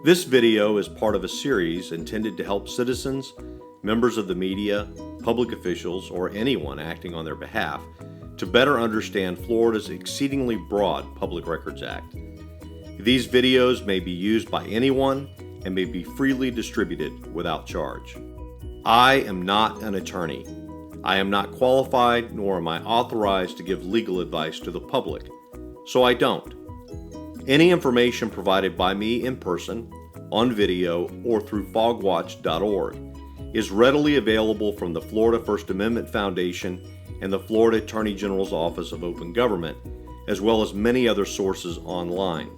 This video is part of a series intended to help citizens, members of the media, public officials, or anyone acting on their behalf to better understand Florida's exceedingly broad Public Records Act. These videos may be used by anyone and may be freely distributed without charge. I am not an attorney. I am not qualified, nor am I authorized to give legal advice to the public, so I don't. Any information provided by me in person, on video, or through fogwatch.org is readily available from the Florida First Amendment Foundation and the Florida Attorney General's Office of Open Government, as well as many other sources online.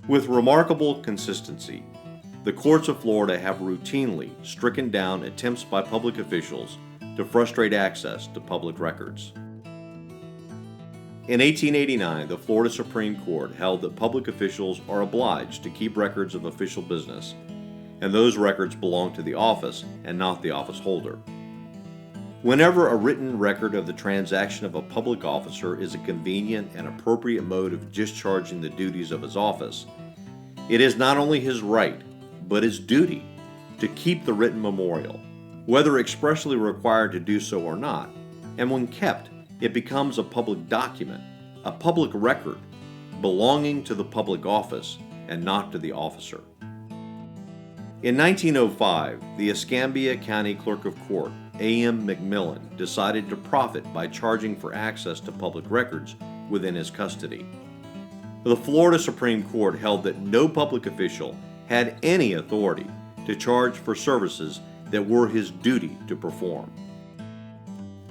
With remarkable consistency, the courts of Florida have routinely stricken down attempts by public officials to frustrate access to public records. In 1889, the Florida Supreme Court held that public officials are obliged to keep records of official business, and those records belong to the office and not the office holder. Whenever a written record of the transaction of a public officer is a convenient and appropriate mode of discharging the duties of his office, it is not only his right, but his duty to keep the written memorial, whether expressly required to do so or not, and when kept, it becomes a public document, a public record, belonging to the public office and not to the officer. In 1905, the Escambia County Clerk of Court, A.M. McMillan, decided to profit by charging for access to public records within his custody. The Florida Supreme Court held that no public official had any authority to charge for services that were his duty to perform.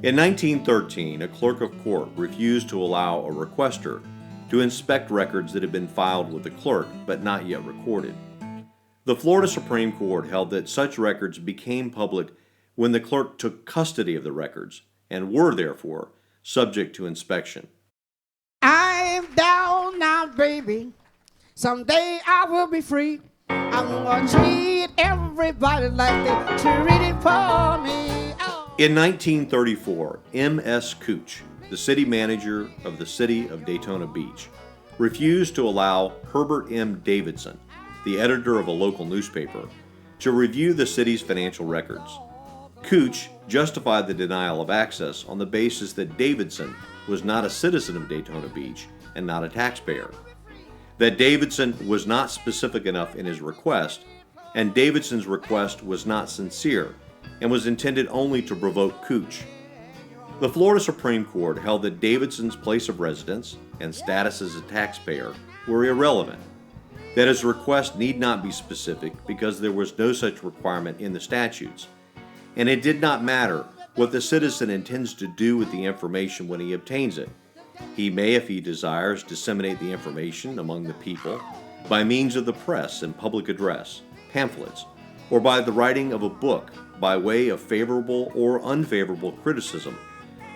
In 1913, a clerk of court refused to allow a requester to inspect records that had been filed with the clerk but not yet recorded. The Florida Supreme Court held that such records became public when the clerk took custody of the records and were, therefore, subject to inspection. I'm down now, baby. Someday I will be free. I'm gonna treat everybody like they treated for me. Oh. In 1934, M.S. Couch, the city manager of the city of Daytona Beach, refused to allow Herbert M. Davidson, the editor of a local newspaper, to review the city's financial records. Couch justified the denial of access on the basis that Davidson was not a citizen of Daytona Beach and not a taxpayer, that Davidson was not specific enough in his request, and Davidson's request was not sincere and was intended only to provoke Couch. The Florida Supreme Court held that Davidson's place of residence and status as a taxpayer were irrelevant, that his request need not be specific because there was no such requirement in the statutes, and it did not matter what the citizen intends to do with the information when he obtains it. He may, if he desires, disseminate the information among the people by means of the press and public address, pamphlets, or by the writing of a book by way of favorable or unfavorable criticism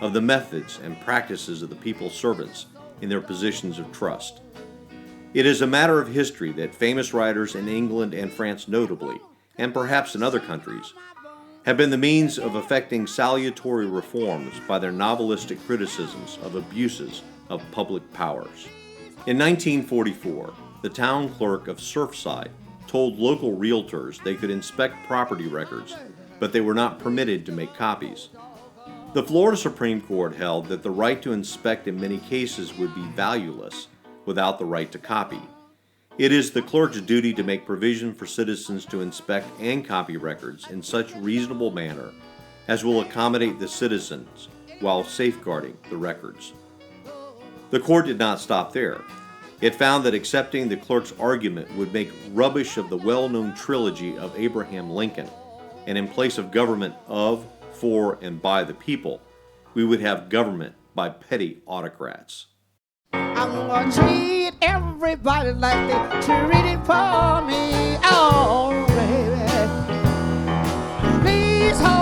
of the methods and practices of the people's servants in their positions of trust. It is a matter of history that famous writers in England and France notably, and perhaps in other countries, have been the means of effecting salutary reforms by their novelistic criticisms of abuses of public powers. In 1944, the town clerk of Surfside told local realtors they could inspect property records, but they were not permitted to make copies. The Florida Supreme Court held that the right to inspect in many cases would be valueless without the right to copy. It is the clerk's duty to make provision for citizens to inspect and copy records in such reasonable manner as will accommodate the citizens while safeguarding the records. The court did not stop there. It found that accepting the clerk's argument would make rubbish of the well-known trilogy of Abraham Lincoln, and in place of government of, for, and by the people, we would have government by petty autocrats. I'm gonna treat everybody like they treated for me. Oh, baby, please hold